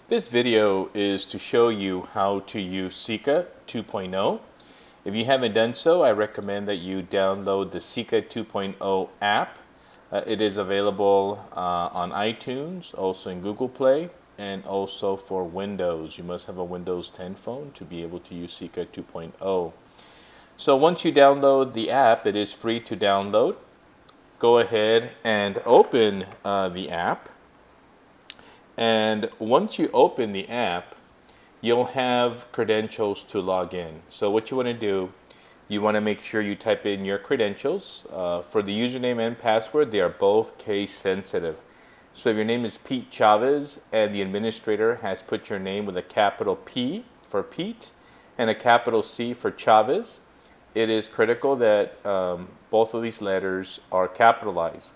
This video is to show you how to use SSICA 2.0. If you haven't done so, I recommend that you download the SSICA 2.0 app. It is available on iTunes, also in Google Play, and also for Windows. You must have a Windows 10 phone to be able to use SSICA 2.0. So once you download the app, it is free to download. Go ahead and open the app. And once you open the app, you'll have credentials to log in. So what you want to do, you want to make sure you type in your credentials. For the username and password, they are both case sensitive. So if your name is Pete Chavez and the administrator has put your name with a capital P for Pete and a capital C for Chavez, it is critical that both of these letters are capitalized.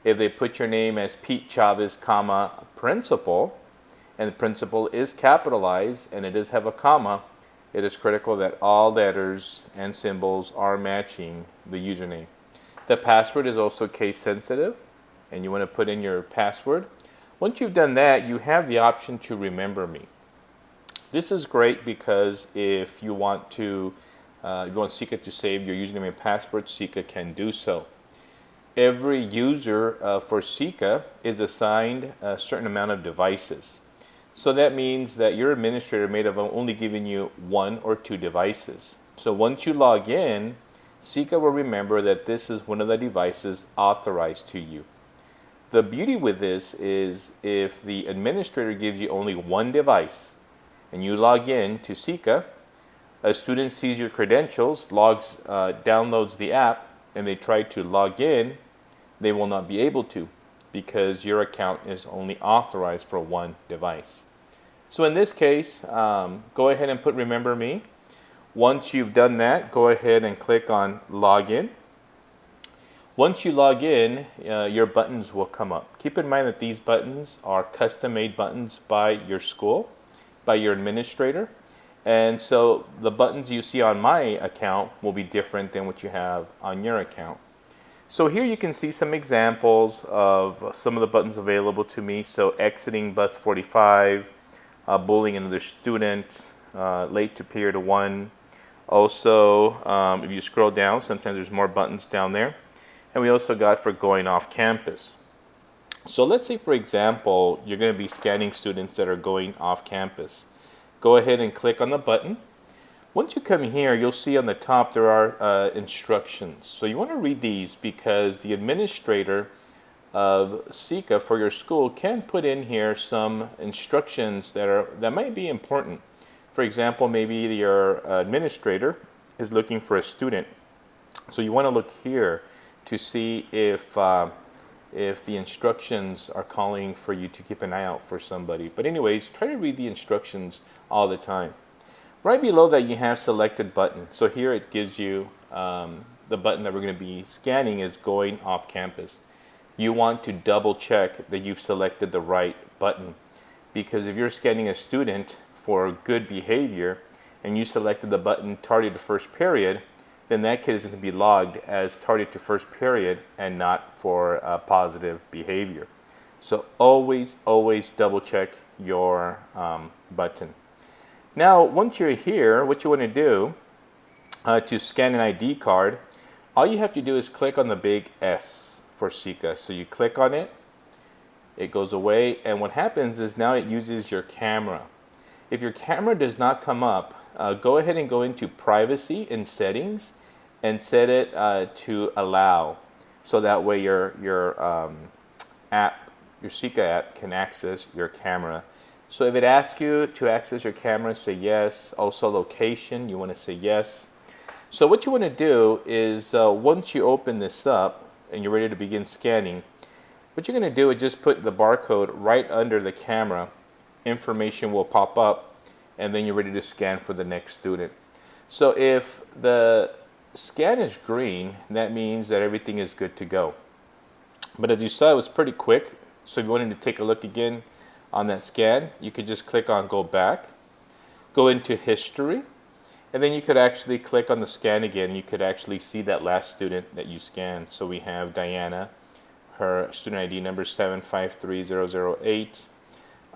If they put your name as Pete Chavez, comma, principal, and the principal is capitalized and it does have a comma, it is critical that all letters and symbols are matching the username. The password is also case sensitive, and you want to put in your password. Once you've done that, you have the option to remember me. This is great because if you want SSICA to save your username and password, SSICA can do so. Every user for SSICA is assigned a certain amount of devices. So that means that your administrator may have only given you 1 or 2 devices. So once you log in, SSICA will remember that this is one of the devices authorized to you. The beauty with this is if the administrator gives you only 1 device and you log in to SSICA, a student sees your credentials, downloads the app, and they try to log in, they will not be able to because your account is only authorized for 1 device. So in this case, go ahead and put remember me. Once you've done that, go ahead and click on login. Once you log in, your buttons will come up. Keep in mind that these buttons are custom-made buttons by your school, by your administrator. And so the buttons you see on my account will be different than what you have on your account. So here you can see some examples of some of the buttons available to me. So exiting bus 45, bullying another student, late to period 1. Also, if you scroll down, sometimes there's more buttons down there. And we also got for going off campus. So let's say, for example, you're going to be scanning students that are going off campus. Go ahead and click on the button. Once you come here, you'll see on the top there are instructions. So you want to read these because the administrator of SSICA for your school can put in here some instructions that might be important. For example, maybe your administrator is looking for a student. So you want to look here to see if the instructions are calling for you to keep an eye out for somebody. But anyways, try to read the instructions all the time. Right below that you have selected button. So here it gives you the button that we're going to be scanning is going off campus. You want to double check that you've selected the right button, because if you're scanning a student for good behavior and you selected the button targeted to first period, then that kid is going to be logged as targeted to first period and not for positive behavior. So always double check your button. Now, once you're here, what you want to do to scan an ID card, all you have to do is click on the big S for SSICA. So you click on it, it goes away, and what happens is now it uses your camera. If your camera does not come up, go ahead and go into privacy in settings and set it to allow. So that way your SSICA app can access your camera. So if it asks you to access your camera, say yes. Also location, you want to say yes. So what you want to do is once you open this up and you're ready to begin scanning, what you're going to do is just put the barcode right under the camera. Information will pop up and then you're ready to scan for the next student. So if the scan is green, that means that everything is good to go. But as you saw, it was pretty quick. So if you wanted to take a look again on that scan, you could just click on go back, go into history, and then you could actually click on the scan again and you could actually see that last student that you scanned. So we have Diana, her student ID number 753008.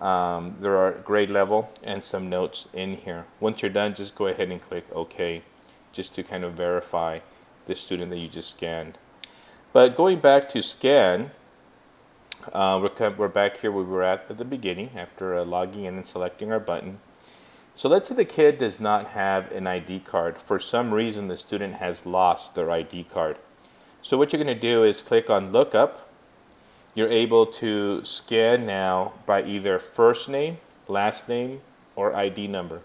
There are grade level and some notes in here. Once you're done, just go ahead and click OK, just to kind of verify the student that you just scanned. But going back to scan, we're back here where we were at the beginning after logging in and selecting our button. So let's say the kid does not have an ID card. For some reason, the student has lost their ID card. So what you're going to do is click on Lookup. You're able to scan now by either first name, last name, or ID number.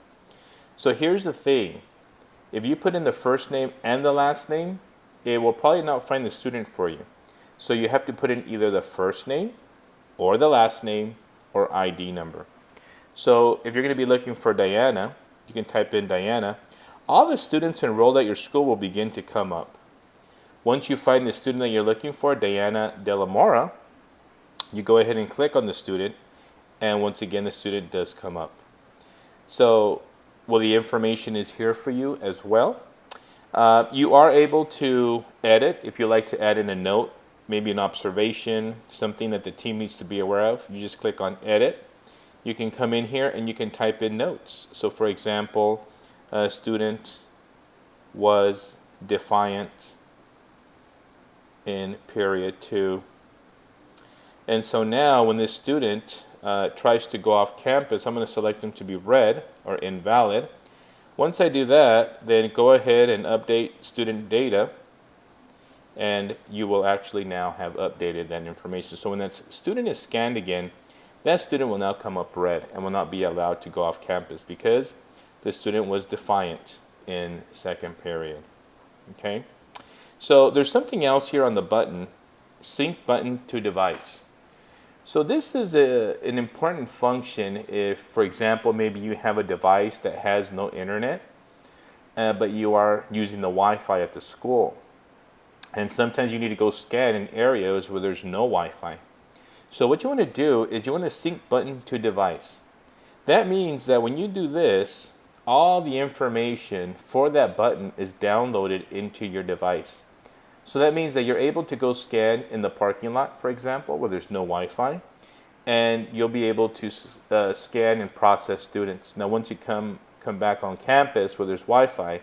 So here's the thing. If you put in the first name and the last name, it will probably not find the student for you. So you have to put in either the first name or the last name or ID number. So if you're going to be looking for Diana, you can type in Diana. All the students enrolled at your school will begin to come up. Once you find the student that you're looking for, Diana De La Mora, you go ahead and click on the student, and once again the student does come up. So, well, the information is here for you as well. You are able to edit if you like to add in a note, maybe an observation, something that the team needs to be aware of. You just click on Edit. You can come in here and you can type in notes. So for example, a student was defiant in period 2. And so now when this student tries to go off campus, I'm going to select them to be red or invalid. Once I do that, then go ahead and update student data, and you will actually now have updated that information. So when that student is scanned again, that student will now come up red and will not be allowed to go off campus because the student was defiant in second period. Okay? So there's something else here on the button, sync button to device. So this is an important function if, for example, maybe you have a device that has no internet, but you are using the Wi-Fi at the school. And sometimes you need to go scan in areas where there's no Wi-Fi. So what you want to do is you want to sync button to device. That means that when you do this, all the information for that button is downloaded into your device. So that means that you're able to go scan in the parking lot, for example, where there's no Wi-Fi, and you'll be able to scan and process students. Now once you come back on campus where there's Wi-Fi,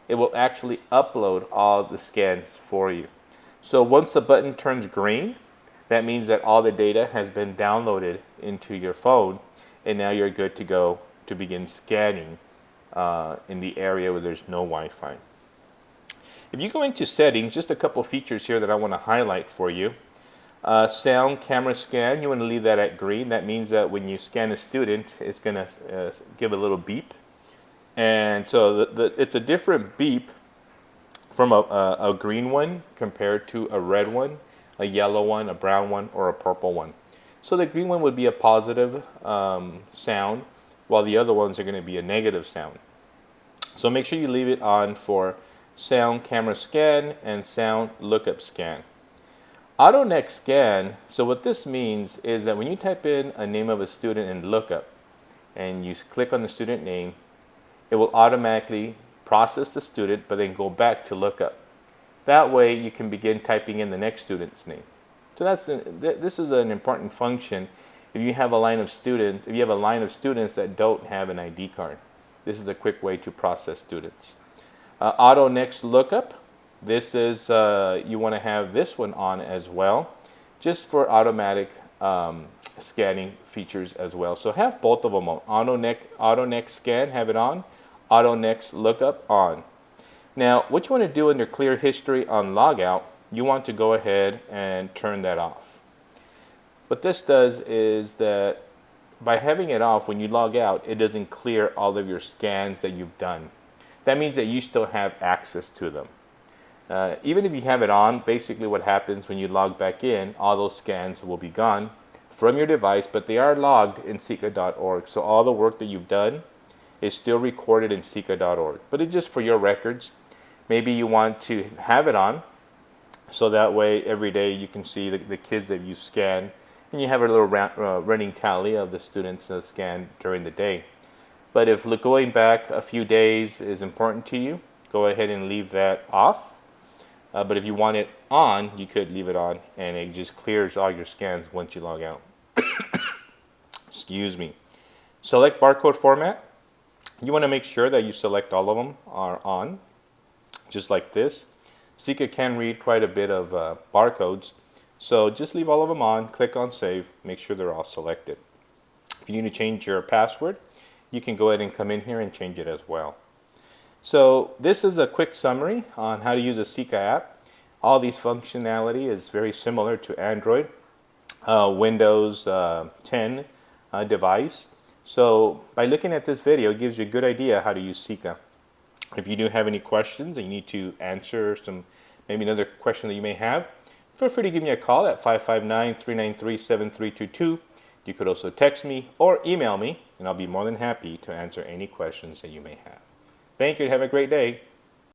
it will actually upload all the scans for you. So once the button turns green, that means that all the data has been downloaded into your phone, and now you're good to go to begin scanning in the area where there's no Wi-Fi. If you go into settings, just a couple features here that I want to highlight for you. Sound camera scan, you want to leave that at green. That means that when you scan a student, it's going to give a little beep. And so it's a different beep from a green one compared to a red one, a yellow one, a brown one, or a purple one. So the green one would be a positive sound, while the other ones are going to be a negative sound. So make sure you leave it on for sound camera scan and sound lookup scan. Auto next scan, so what this means is that when you type in a name of a student in lookup and you click on the student name, it will automatically process the student but then go back to lookup. That way you can begin typing in the next student's name. So this is an important function if you have a line of students that don't have an ID card. This is a quick way to process students. Auto next lookup. This is you want to have this one on as well, just for automatic scanning features as well. So have both of them on. Auto next scan, have it on. Auto next lookup on. Now, what you want to do under clear history on logout, you want to go ahead and turn that off. What this does is that by having it off, when you log out, it doesn't clear all of your scans that you've done. That means that you still have access to them. Even if you have it on, basically what happens when you log back in, all those scans will be gone from your device, but they are logged in SSICA.org. So all the work that you've done is still recorded in SSICA.org. But it's just for your records. Maybe you want to have it on, so that way every day you can see the kids that you scan, and you have a little running tally of the students scanned during the day. But if going back a few days is important to you, go ahead and leave that off. But if you want it on, you could leave it on, and it just clears all your scans once you log out. Excuse me. Select barcode format. You want to make sure that you select all of them are on, just like this. SSICA can read quite a bit of barcodes, so just leave all of them on, click on save, make sure they're all selected. If you need to change your password, you can go ahead and come in here and change it as well. So this is a quick summary on how to use a SSICA app. All these functionality is very similar to Android, Windows 10 device. So by looking at this video, it gives you a good idea how to use SSICA. If you do have any questions and you need to answer maybe another question that you may have, feel free to give me a call at 559-393-7322. You could also text me or email me, and I'll be more than happy to answer any questions that you may have. Thank you. Have a great day.